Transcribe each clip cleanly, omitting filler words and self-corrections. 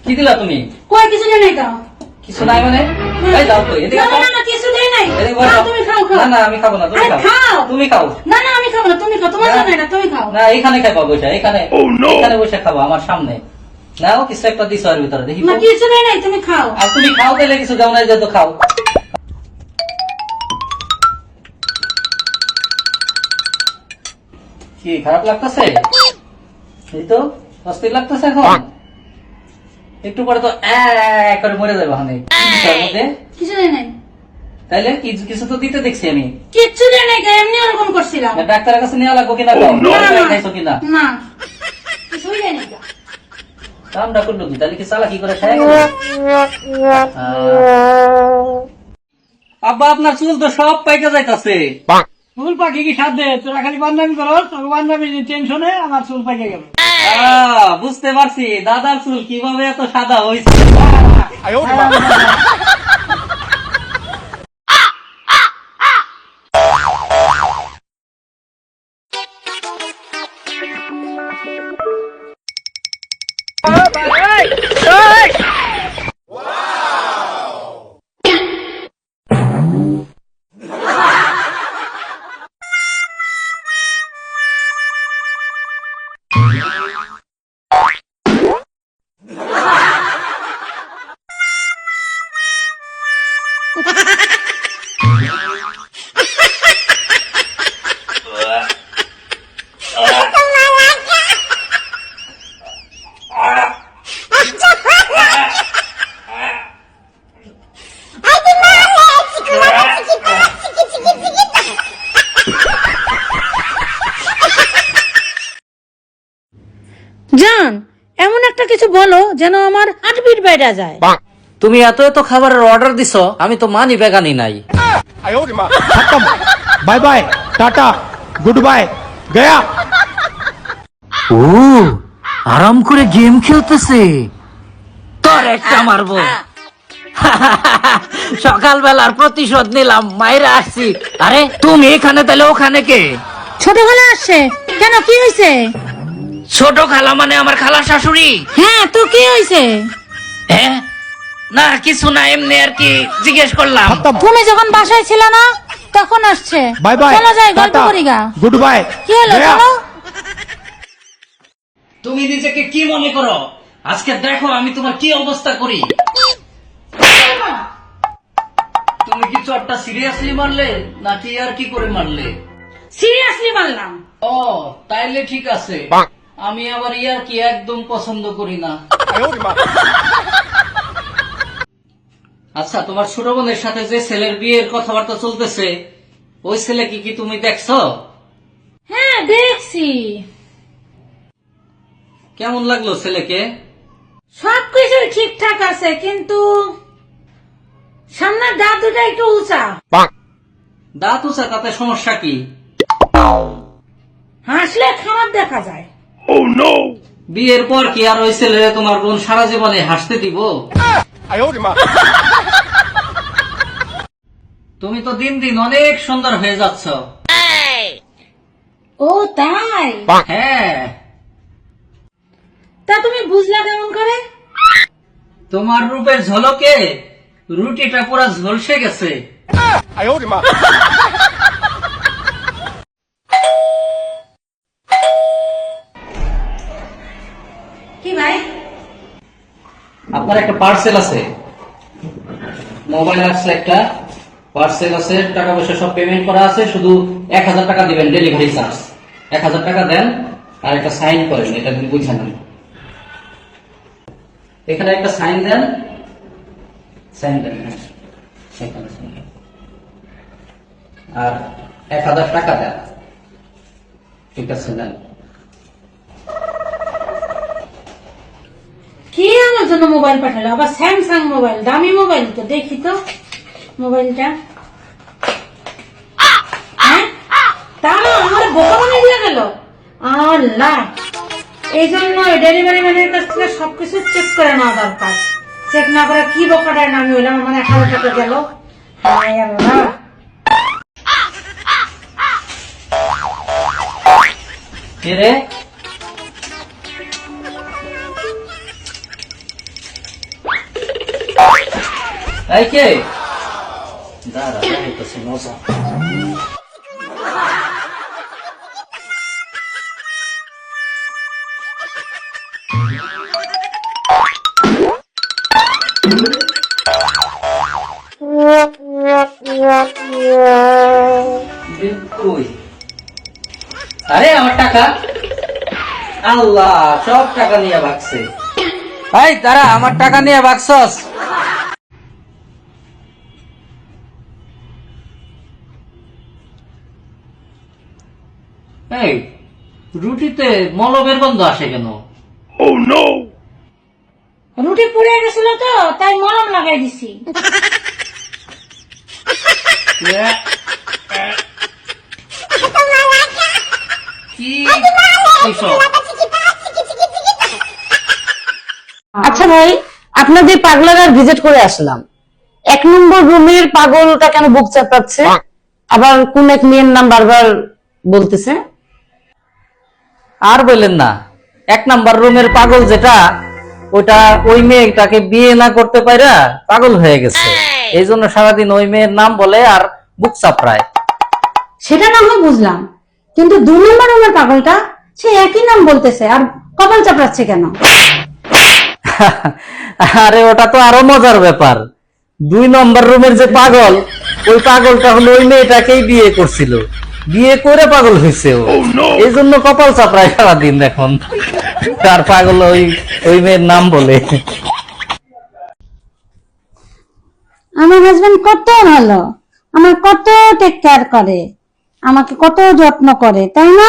কি দিলা তুমি? কই কিছু দেয় নাই তো? কিছু নাই মানে? এই দাও তো, এদিকে না খাও। না না কিছু দেয় নাই। এদিকে না বসো। তুমি খাও খাও। না না আমি খাবো না, তুমি আরে খাও। খাও। তুমি খাও। না না আমি খাবো না, তুমি খাও, তোমার না। জন্য এটা তুমি খাও। না এখানে খাইবা বসে, এখানে এখানে বসে খাবো আমার সামনে। নাও কিছু একটা দিছো এর ভিতরে দেখি না তো। কিছু দেয় নাই, তুমি খাও। আর তুমি খাও তাহলে কিছু দাও না, যেহেতু খাও। কি খারাপ লাগতেছে? এই তো অস্থির লাগতেছে এখন। একটু পরে তো করে মরে যাবে ওখানে মধ্যে। কিছু দেয় নাই। তাইলে কিছু তো দিতে দেখছি আমি। কিচ্ছু দেয় নাই, এমনি ওরকম করছিলাম। ডাক্তারের কাছে নেওয়া লাগবো কিনা খাইছো কিনা? না কিছুই দেয় নাই। কামটা করলো কি? তাহলে কি চালাকি করে খাই? আব্বা আপনার চুল তো সব পাইকে যাইতাছে। চুল পাখি কি সাথে তোরা খালি বান্দামি করো, বান্দামি টেনশনে আমার চুল পাকে গেল। বুঝতে পারছি দাদার চুল কিভাবে এত সাদা হয়েছে। জান এমন একটা কিছু বলো যেন আমার হার্টবিট বেড়ে যায়। তুমি এত এত খাবারের অর্ডার দিছো, আমি তো মানি বেগানি নাই। खत्म, bye bye, tata, goodbye, गया। ও আরাম করে গেম খেলতেছে, তোর একটা মারবো। সকালবেলার প্রতিশোধ নিলাম, মাইরা আসছি। আরে তুমি এখানে, তাহলে ওখানে কে? ছোট খালা আসছে কেন, কি হয়েছে? ছোট খালা মানে আমার খালা শাশুড়ি? হ্যাঁ তো কি হয়েছে? হ্যাঁ না কিছু না, এমনি আর কি জিজ্ঞেস করলাম। তুমি যখন বাসায় ছিল না তখন আসছে। बाय बाय, চলো যাই গল্প टाटा, করি গা। गुड बाय, কি হলো गया। চলো। তুমি নিজেকে কি মনে করো? আজকে দেখো আমি তোমার কি অবস্থা করি। তুমি কি চটটা সিরিয়াসলি মারলে নাকি আর কি করে মারলে? সিরিয়াসলি বললাম। ও তাইলে ঠিক আছে। আমি আবার ইয়ার কি একদম পছন্দ করি না। আচ্ছা তোমার ছোট বোনের সাথে যে ছেলের বিয়ের কথাবার্তা চলতেছে, ওই ছেলে কি তুমি দেখছো? হ্যাঁ দেখছি। কেমন লাগলো ছেলেকে? সবকিছু ঠিকঠাক আছে কিন্তু সামনের দাঁত দুটা একটু উঁচা। দাঁত উঁচা তাতে সমস্যা কি? হাসলে খারাপ দেখা যায়। বিয়ের পর কি আর ওই ছেলে তোমার বোন সারা জীবনে হাসতে দিব? তুমি তো দিন দিন অনেক সুন্দর হয়ে যাচ্ছ। ও তাই? হ্যাঁ তা তুমি বুঝলা কেমন করে? তোমার রূপের ঝলকে রুটিটা পুরা ঝলসে গেছে। কি ভাই? আপনার একটা পার্সেল আছে, মোবাইল আসছে, একটা পার্সেল আছে, টাকা পয়সা সব পেমেন্ট করা আছে, শুধু 1000 টাকা দিবেন ডেলিভারি চার্জ। 1000 টাকা দেন আর একটা সাইন করেন, এটা আপনি বুঝে নেন। এখানে একটা সাইন দেন, সাইন দেন, এখানে sign দেন। আর 1000 টাকা দেন। ঠিক আছে দেন। কি আমার জন্য মোবাইল পাঠালো? আবার স্যামসাং মোবাইল, দামি মোবাইল তো। দেখি তো মোবাইলটা। হ্যাঁ তাহলে আমার বোকা বানিয়ে দিয়ে গেল। আল্লাহ, এই জন্য ডেলিভারি ম্যানের কাছ থেকে সবকিছু চেক করে নেওয়া দরকার। চেক না করে কি বোকাটার নাম হইলাম, আমার 1000 টাকা গেল। হায় আল্লাহ। কে রে? এই কে দাঁড়া দেখাইতেছি মজা। কই? আরে আমার টাকা, আল্লাহ সব টাকা নিয়ে ভাগছে। এই তারা আমার টাকা নিয়ে ভাগছস? এই রুটিতে মলমের গন্ধ আসে কেন? রুটি পুড়ে গেছিল তো তাই মলম লাগাই দিছি। কি এইসব? আচ্ছা ভাই, আপনাদের পাগলাগার ভিজিট করে আসলাম। 1 নম্বর রুমের পাগলটা কেন বুক চাপড়াচ্ছে, আবার কোন এক মেয়ের নাম বারবার বলতেছে? আর বললেন না, 1 নাম্বার রুমের পাগল যেটা, ওটা ওই মেয়েটাকে বিয়ে না করতে পারা পাগল হয়ে গেছে। এই জন্য সারাদিন ওই মেয়ের নাম বলে আর বুক চাপড়ায়। সেটা না হয় বুঝলাম, কিন্তু 2 নম্বর রুমের পাগলটা সে একই নাম বলতেছে আর কপাল চাপড়াচ্ছে কেন? আরে ওটা তো আরো মজার ব্যাপার। 2 নম্বর রুমের যে পাগল, ওই পাগলটা হলো ওই মেয়েটাকেই বিয়ে করছিল, বিয়ে করে পাগল হয়েছে ও। এই জন্য কপাল চাপড়ায় সারাদিন এখন, আর পাগল ওই মেয়ের নাম বলে। আমার হাজবেন্ড কত ভালো, আমার কত টেক কেয়ার করে, আমাকে কত যত্ন করে, তাই না?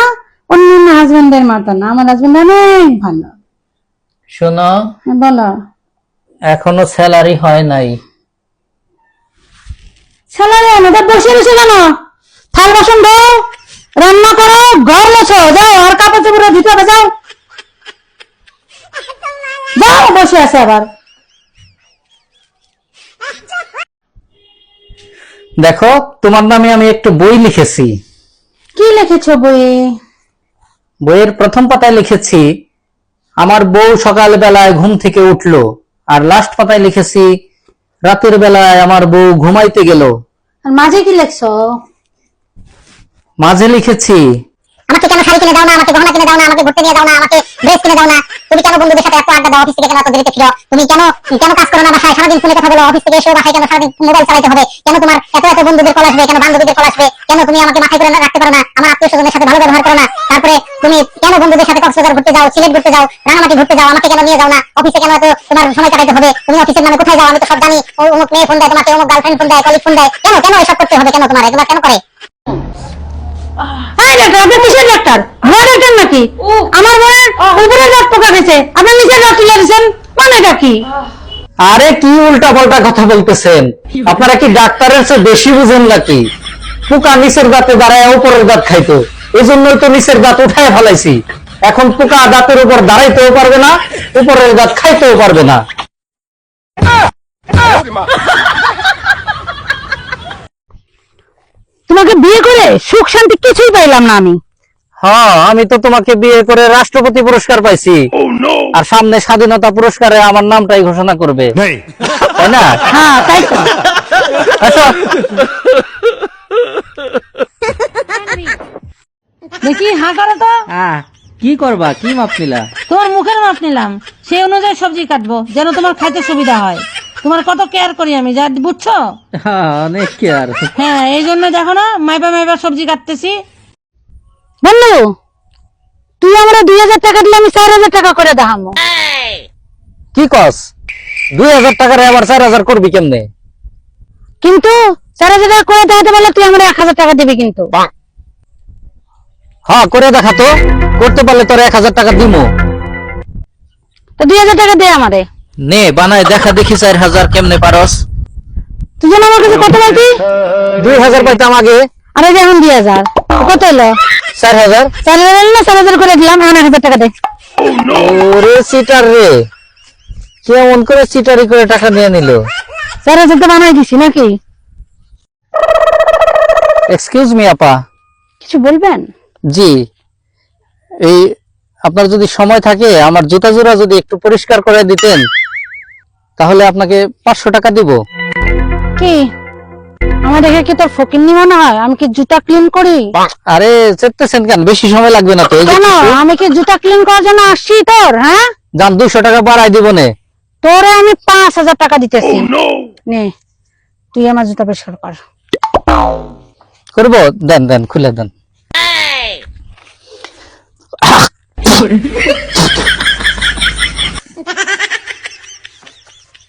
অন্যান্য হাজবেন্ডের মতো না, আমার হাজবেন্ড অনেক ভালো। শোনো, হ্যাঁ, বলো। এখনো স্যালারি হয় নাই। স্যালারি আমাদের বসে রয়েছে কেন? থাল বাসন দাও, রান্না করো, ঘর মোছো, যাও, আর কাপড় চোপড় দিতে হবে, যাও যাও, বসে আছে আবার। দেখো, তোমার নামে আমি একটা বই লিখেছি। কি লিখেছো বইয়ে? বইয়ের প্রথম পাতায় লিখেছি, আমার বউ সকাল বেলায় ঘুম থেকে উঠলো। আর লাস্ট পাতায় লিখেছি, রাতের বেলায় আমার বউ ঘুমাইতে গেল। আর মাঝে কি লিখছো? মাঝে লিখেছি, আমাকে কেন শাড়ি কিনে দাও না, আমাকে গহনা কিনে দাও না, আমাকে ঘুরতে নিয়ে দাও না, আমাকে ড্রেস কিনে দাও না, তুমি কেন বন্ধুদের সাথে এত আড্ডা দাও, অফিস থেকে কেন এত দেরিতে ফিরো, তুমি কেন কাজ করো না বাসায়, সারাদিন ফোনে কথা বলো, অফিস থেকে এসে বাসায় কেন সারাদিন মোবাইল চালাতে হবে, কেন তোমার এত বন্ধুদের কল আসবে, কেন বান্ধবীদের কল আসবে, কেন তুমি আমাকে মাথায় করে রাখতে পারো না, আমার আত্মীয় স্বজনের সাথে ভালো ব্যবহার করো না, তারপরে তুমি কেন বন্ধুদের সাথে কক্সবাজার ঘুরতে যাও, সিলেট ঘুরতে যাও, রাঙামাটি ঘুরতে যাও, আমাকে কেন নিয়ে যাও না, অফিসে কেন এত তোমার সময় কাটাতে হবে, তুমি অফিসের নামে কোথায় যাও আমি তো সব জানি, অমুক মেয়ে ফোন দেয় তোমাকে, অমুক গার্লফ্রেন্ড ফোন দেয়, কলিগ ফোন দেয়, কেন কেন এসব করতে হবে, কেন তোমার এগুলো কেন করে? ডাক্তার, আপনি কিসের ডাক্তার? ভয় ডাক্তার নাকি? আমার বউয়ের উপরে দাঁত পোকা গেছে, আপনি নিচের দাঁত তুলে দিয়েছেন, মানেটা কি? আরে কি উল্টা পাল্টা কথা বলতেছেন? আপনারা কি ডাক্তারের চেয়ে বেশি বুঝেন নাকি? পোকা নিচের দাঁতে দাঁড়ায় উপরের দাঁত খাইতো, এই জন্যই তো নিচের দাঁত উঠায় ফেলাইছি। এখন পোকা দাঁতের উপর দাঁড়াইতেও পারবে না, উপরের দাঁত খাইতেও পারবে না। তোমাকে বিয়ে করে সুখ শান্তি কিছুই পাইলাম না আমি। হ্যাঁ, আমি তো তোমাকে বিয়ে করে রাষ্ট্রপতি পুরস্কার পাইছি, আর সামনে স্বাধীনতা পুরস্কারে আমার নামটাই ঘোষণা করবে, তাই না? হ্যাঁ, তাই তো। আচ্ছা, দেখি হা করো তো। কি করবা? কি মাপ নিলা? তোমার মুখের মাপ নিলাম, সেই অনুযায়ী সবজি কাটবো যেন তোমার খাইতে সুবিধা হয়। তোমার কত কেয়ার করি আমি, যা বুঝছো? অনেক কেয়ার। হ্যাঁ, এই জন্য দেখো না মাইবা সবজি কাটতেছি। বন্ধু, তুই আমরা 2000 টাকা দিলে আমি 4000 টাকা করে দেখামো। কি কস? 2000 টাকার আবার 4000 করবি কেমনে? কিন্তু 4000 টাকা করে দেখাতে পারলে তুই আমরা 1000 টাকা দিবি কিন্তু। হ্যাঁ, করে দেখা তো, করতে পারলে তোর 1000 টাকা দিমু। তো 2000 টাকা দে আমারে। নে বানায় দেখা দেখি 4000 কেমনে পারস। তুই যেন আমার কাছে কত বলতি? 2000 পাইতাম আগে। আর এই যে এখন 2000 কত হলো? 4000। 4000 না, 4000 করে দিলাম, এখন 1000 টাকা দে। ওরে চিটার রে, কেমন করে চিটারি করে টাকা নিয়ে নিল? 4000 তো বানাই দিছি নাকি? এক্সকিউজ মি আপা। কিছু বলবেন? জি, এই আপনার যদি সময় থাকে আমার জুতা জোড়া যদি একটু পরিষ্কার করে দিতেন, তাহলে আপনাকে 500 টাকা দিব। কি আমার দেখে কি তোর ফকিন্নি মনে হয়? আমি কি জুতা ক্লিন করি? আরে চেপতেছেন কেন? বেশি সময় লাগবে না তো। এই যে কেন কিছু- আমি কি জুতা ক্লিন করার জন্য আসছি তোর? হ্যাঁ, যান 200 টাকা বাড়াই দিব নে। তোরে আমি 5,000 টাকা দিতেছি। নে তুই আমার জুতা পরিষ্কার কর। করবো? দেন দেন, খুলে দেন।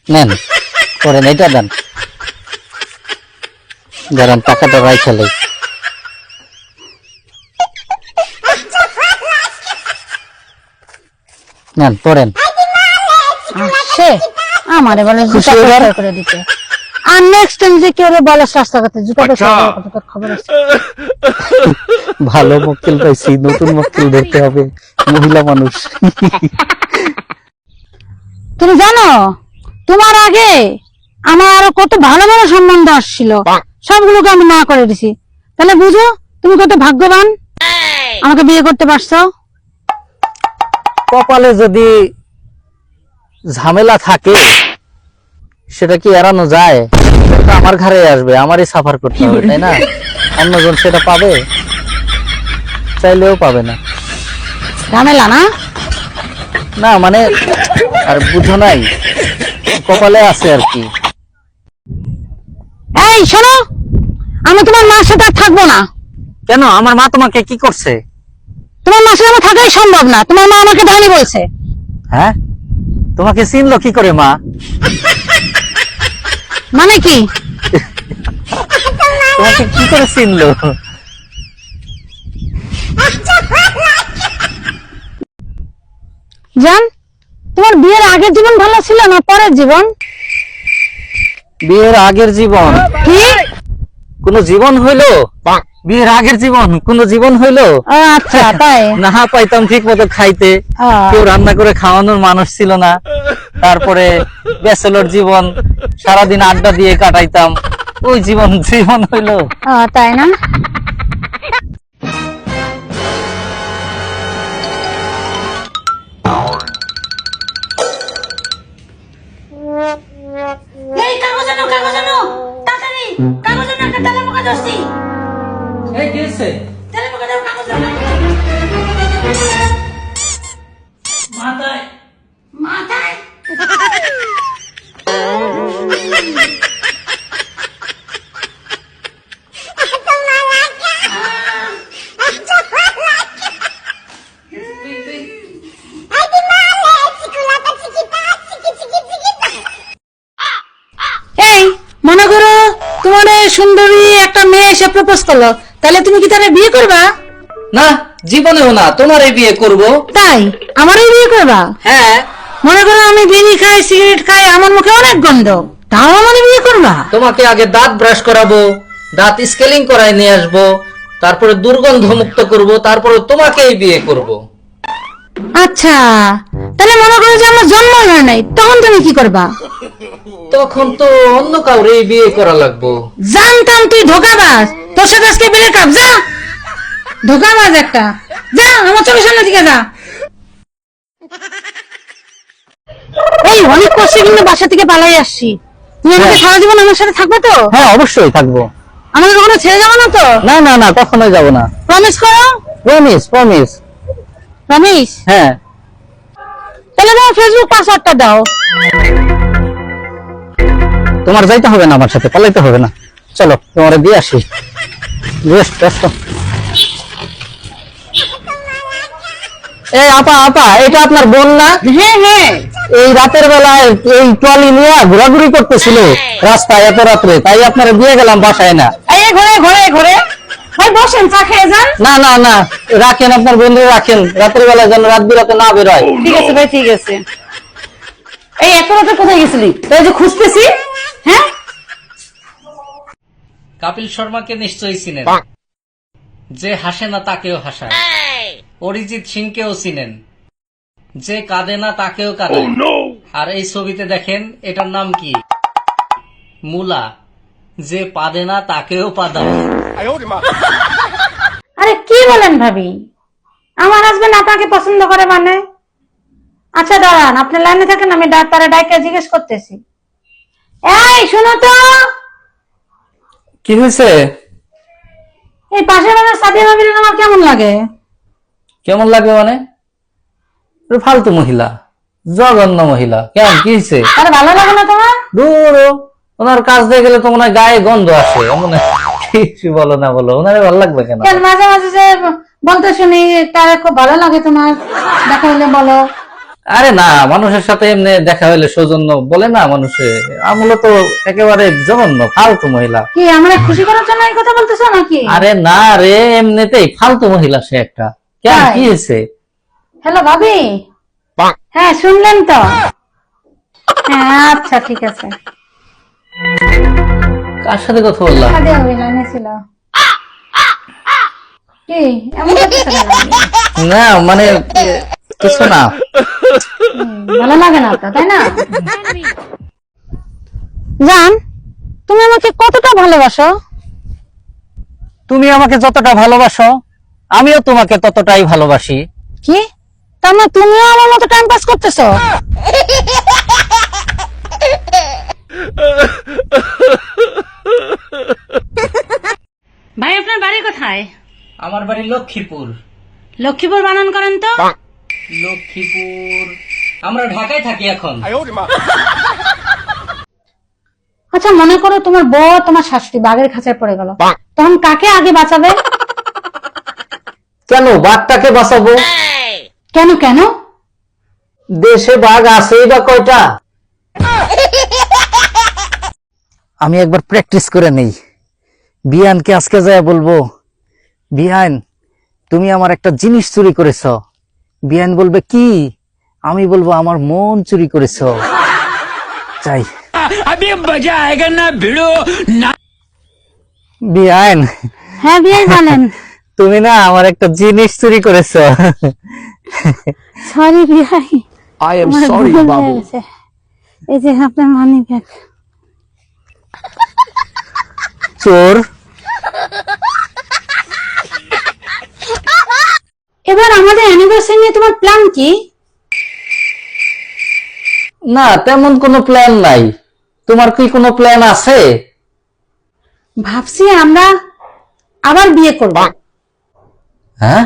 নেন, করেন, এটা দেন। দাঁড়ান, টাকাটা রাই খেলে। নেন, পড়েন। আসছে আমারে বলে জুতা খুশি এবার? পরিষ্কার করে দিতে। আর নেক্সট টাইম যে কেউ বলে রাস্তাঘাটে জুতা পরিষ্কার করার কথা, তোর খবর আছে? ভালো মক্কেল পাইছি, নতুন মক্কেল ধরতে হবে, মহিলা মানুষ। তুমি জানো তোমার আগে আমার আরো কত ভালো ভালো সম্বন্ধ আসছিল, সবগুলোকে আমি না করে দিছি। তাহলে বুঝো তুমি কত ভাগ্যবান আমাকে বিয়ে করতে পারছো। কপালে যদি ঝামেলা থাকে সেটা কি এড়ানো যায়? সেটা আমার ঘরে আসবে, আমারই সাফার করতে হবে, তাই না? অন্যজন সেটা পাবে? চাইলেও পাবে না। ঝামেলা না? না মানে, আর বুঝো নাই, কপালে আছে আর কি। এই শোনো, আমি তোমার মার সাথে আর থাকবো না। কেন? আমার মা তোমাকে কি করছে? তোমার মার সাথে আমার থাকাই সম্ভব না। তোমার মা আমাকে ডাইনি বলছে। হ্যাঁ, তোমাকে চিনলো কি করে মা? মানে কি? তোমাকে কি করে চিনলো? জান, তোমার বিয়ের আগের জীবন ভালো ছিল না পরের জীবন? বিয়ের আগের জীবন? কি? কোন জীবন হইলো? বিয়ের আগের জীবন কোন জীবন হইলো? আচ্ছা তাই? না পাইতাম ঠিক মতো খাইতে, কেউ রান্না করে খাওয়ানোর মানুষ ছিল না। তারপরে ব্যাচেলর জীবন, সারাদিন আড্ডা দিয়ে কাটাইতাম, ওই জীবন জীবন হইলো? তাই না? এই কাগজ আনো, কাগজ আনো, তাড়াতাড়ি কাগজ আনো, একটা তেলে পোকা ধরছি। এই কি হইছে? তেলে পোকা দাও, কাগজ আনো। মাথায় মাথায় এই মনে করো তোমার এই সুন্দরী একটা মেয়ে এসে প্রপোজ করলো, তাহলে তুমি কি তারে বিয়ে করবা? না, জীবনেও না, তোমার এই বিয়ে করব। তাই আমারই বিয়ে করবা? হ্যাঁ। মনে করো আমি বিড়ি খাই, সিগারেট খাই, আমার মুখে অনেক গন্ধ, তাও আমার বিয়ে করবা? তোমাকে আগে দাঁত ব্রাশ করাবো, দাঁত স্কেলিং করায় নিয়ে আসবো, তারপরে দুর্গন্ধ মুক্ত করব, তারপরে তোমাকেই বিয়ে করব। আচ্ছা, তাহলে মনে করো যে আমার জন্ম হয় নাই, তখন তুমি কি করবা? তখন তো অন্য কাউরে বিয়ে করা লাগবো। জানতাম তুই ধোকাবাজ, তোর সাথে আজকে ব্রেকআপ। যা, ধোকাবাজ একটা, যা আমার চোখের সামনে দিকে যা। এই অনেক কষ্টে কিন্তু বাসা থেকে পালাই আসছি, তুমি আমাকে সারা জীবন আমার সাথে থাকবে তো? হ্যাঁ, অবশ্যই থাকবো। আমাকে কখনো ছেড়ে যাবো না তো? না না না, কখনোই যাব না। প্রমিস করো। Promise promise. প্রমিস? হ্যাঁ। তাহলে তোমার ফেসবুক পাসওয়ার্ডটা দাও। তোমার যাইতে হবে না, আমার সাথে পালাইতে হবে না, চলো তোমার দিয়ে আসি। ব্যস্ত। এই আপা আপা, এটা আপনার বোন না? হ্যাঁ হ্যাঁ। এই রাতের বেলায় এই ট্রলি নিয়ে ঘোরাঘুরি করতেছিল রাস্তায় এত রাত্রে, তাই আপনারা দিয়ে গেলাম বাসায় না। এই ঘরে ঘরে ঘরে ভাই বসেন, চা খেয়ে যান। না না না, রাখেন, আপনার বন্ধু রাখেন, রাতের বেলায় যেন রাত বিরাতে না বেরোয়। ঠিক আছে ভাই, ঠিক আছে। এই এত রাতে কোথায় গেছিলি? এই যে খুঁজতেছি। হ্যাঁ, কপিল শর্মাকে নিশ্চয়ই চিনেন, যে হাসে না তাকেও হাসায়। অরিজিৎ সিংকেও চিনেন, যে কাঁদে না তাকেও কাঁদায়। আর এই ছবিতে দেখেন, এটার নাম কি? মুলা, যে পাদে না তাকেও পাদায়। আরে কি বলেন ভাবি, আমার হাজবেন্ড আপনাকে পছন্দ করে মানে? আচ্ছা দাঁড়ান, আপনি লাইনে থাকেন, আমি তারা ডাইকে জিজ্ঞেস করতেছি। এই শোনো তো, কি হয়েছে? এই পাশের বাসার সাদিয়া ভাবির আমার কেমন লাগে? কেমন লাগবে মানে? ফালতু মহিলা, জঘন্য মহিলা। কেন, কি হয়েছে? আরে ভালো লাগে না তোমার? দূর ও, ওনার কাজ দিয়ে গেলে তো মনে হয় গায়ে গন্ধ আসে। এমন কিছু বলো না, বলো ওনারে ভালো লাগবে কেন? কেন মাঝে মাঝে যে বলতে শুনি তার খুব ভালো লাগে তোমার, দেখা হলে বলো। আরে না, মানুষের সাথে এমনি দেখা হইলে সৌজন্য বলে না মানুষে। আমূল তো একেবারে জঘন্য ফালতু মহিলা। কি আমরা খুশি করার জন্য এই কথা বলতেছো নাকি? আরে না রে, এমনিতেই ফালতু মহিলা সে একটা। কেন, তাই? কি হয়েছে? হ্যালো ভাবি, হ্যাঁ শুনলেন তো? হ্যাঁ আচ্ছা ঠিক আছে। কার সাথে কথা বললাম? সাদিয়া ভাবি লাইনে ছিল। কি এমন করতেছো কেন? না মানে কিছু না। ভালো লাগে না তো, তাই না? জান, তুমি আমাকে কতটা ভালোবাসো? তুমি আমাকে যতটা ভালোবাসো আমিও তোমাকে ততটাই ভালোবাসি। কি তার মানে তুমিও আমার মতো টাইম পাস করতেছো? ভাই আপনার বাড়ি কোথায়? আমার বাড়ি লক্ষ্মীপুর। লক্ষ্মীপুর বানান করেন তো। লক্ষ্মীপুর, আমরা ঢাকায় থাকি এখন। আচ্ছা মনে করো তোমার বউ তোমার শাশুড়ি বাঘের খাঁচায় পড়ে গেল, তখন কাকে আগে বাঁচাবে? কেন বাঘটাকে বাঁচাবো? কেন কেন? দেশে বাঘ আছেই বা কয়টা? আমি একবার প্র্যাকটিস করে নেই। বিয়ানকে আজকে যায় বলবো, বিয়ান তুমি আমার একটা জিনিস চুরি করেছ। বিয়ান বলবে কি? আমি বলবো আমার মন চুরি করেছ। চাই বিয়ান, হ্যাঁ বিয়ে জানেন। তুমি না আমার একটা জিনিস চুরি করেছ। সরি বিয়াই, I am আমার sorry, ভুল হয়ে Babu. গেছে। এই যে আপনার মানি ব্যাগ। চোর। এবার আমাদের অ্যানিভার্সারি নিয়ে তোমার প্ল্যান কি? না তেমন কোনো প্ল্যান নাই। তোমার কি কোনো প্ল্যান আছে? ভাবছি আমরা আবার বিয়ে করব। হ্যাঁ,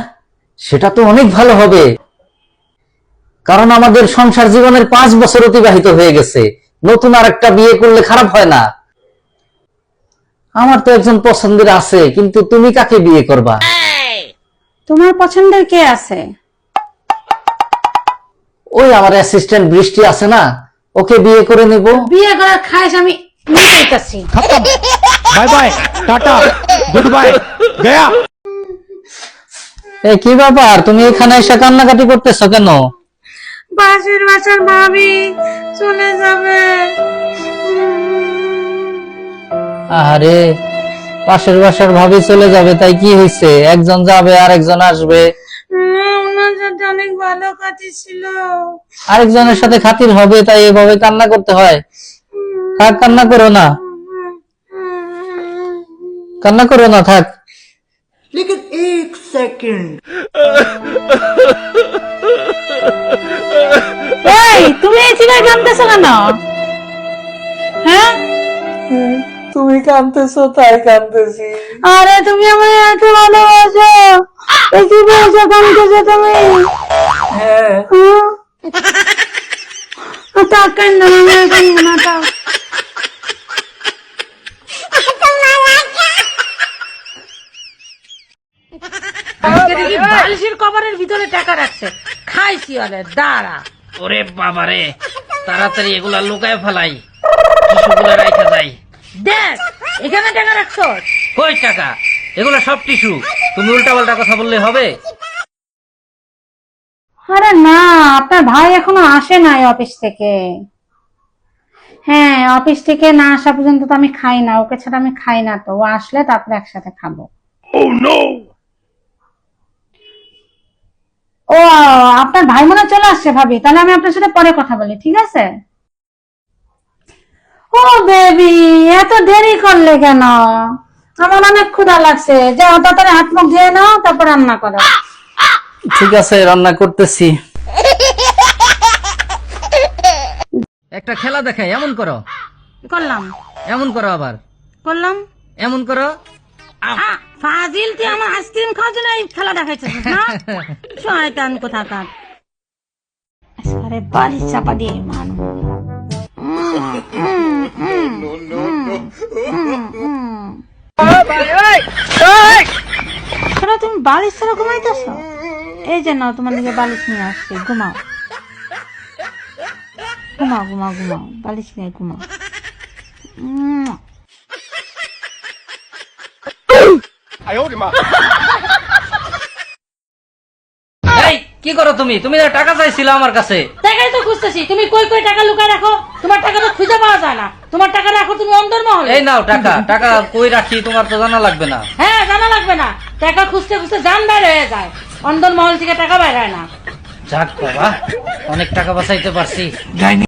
সেটা তো অনেক ভালো হবে, কারণ আমাদের সংসার জীবনের 5 বছর অতিবাহিত হয়ে গেছে। নতুন আর একটা বিয়ে করলে খারাপ হয় না? আমার তো একজন পছন্দের আছে, কিন্তু তুমি কাকে বিয়ে করবা? তোমার পছন্দের কে আছে? ওই আমার অ্যাসিস্ট্যান্ট বৃষ্টি আছে না, ওকে বিয়ে করে নেব। বিয়ে করার খাইশ আমি নিতেছি। Bye bye tata goodbye गया। কি ব্যাপার, তুমি এখানে এসে কান্নাকাটি করতেছো কেন? পাশের বাসার ভাবি চলে যাবে। আরে পাশের বাসার ভাবি চলে যাবে তাই কি হয়েছে? একজন যাবে আর একজন আসবে। ওনার সাথে অনেক ভালো কাজ ছিল। আরেকজনের সাথে খাতির হবে তাই এভাবে কান্না করতে হয়? থাক, কান্না করো না, কান্না করো না, থাক। এই তুমি এই চিন্তায় কাঁদতেছো কেন? হ্যাঁ তুমি কাঁদতেছো তাই কাঁদতেছি। আরে তুমি আমার এত ভালোবাসো, এই কি বলছো কাঁদতেছো তুমি? হ্যাঁ, তার কান্দ না, কান্দ না, তাও বালিশের কভারের ভিতরে টাকা রাখছে, খাইছি ওরে দাঁড়া। ওরে বাবারে, তাড়াতাড়ি এগুলা লুকায় ফেলাই, টিস্যুগুলা রাইখা যাই। দেখ এখানে টাকা রাখছো। কই টাকা? এগুলা সব টিস্যু। তুমি উল্টাপাল্টা কথা বললে হবে? আরে না, আপনার ভাই এখনো আসে নাই অফিস থেকে। হ্যাঁ অফিস থেকে না আসা পর্যন্ত তো আমি খাই না, ওকে ছাড়া আমি খাই না। তো ও আসলে তারপরে একসাথে খাবো। ও আপনার ভাই মনে হয় চলে আসছে ভাবি, তাহলে আমি আপনার সাথে পরে কথা বলি, ঠিক আছে? ও বেবি এত দেরি করলে কেন? আমার অনেক ক্ষুধা লাগছে, যাও তাড়াতাড়ি হাত মুখ ধুয়ে নাও, তারপর রান্না করো। ঠিক আছে, রান্না করতেছি। একটা খেলা দেখাই, এমন করো, করলাম এমন করো, আবার করলাম। এমন করো। ফাজিল, তুই আমার আইসক্রিম খাওয়ার জন্য এই খেলা দেখাইছিস না? শয়তান কোথাকার। আরে বালিশ চাপা দিয়ে মানুষ। তুমি বালিশ ছাড়া ঘুমাইতেছ? এই যে নাও, তোমার দিকে বালিশ নিয়ে আসছে, ঘুমাও ঘুমাও ঘুমাও ঘুমাও, বালিশ নিয়ে ঘুমাও। এই কি করো তুমি? তুমি না টাকা চাইছিলে আমার কাছে। টাকাই তো খুঁজতেছি, তুমি কই কই টাকা লুকায় রাখো? তোমার টাকা তো খুঁজে পাওয়া যায় না। তোমার টাকা রাখো তুমি অন্দরমহলে। এই নাও টাকা। টাকা কই রাখি তোমার তো জানা লাগবে না। হ্যাঁ, জানা লাগবে না। টাকা খুঁজতে খুঁজতে জান বের হয়ে যায়, অন্দরমহল থেকে টাকা বের হয় না। যাক বাবা, অনেক টাকা বাঁচাইতে পারছি। যাইনি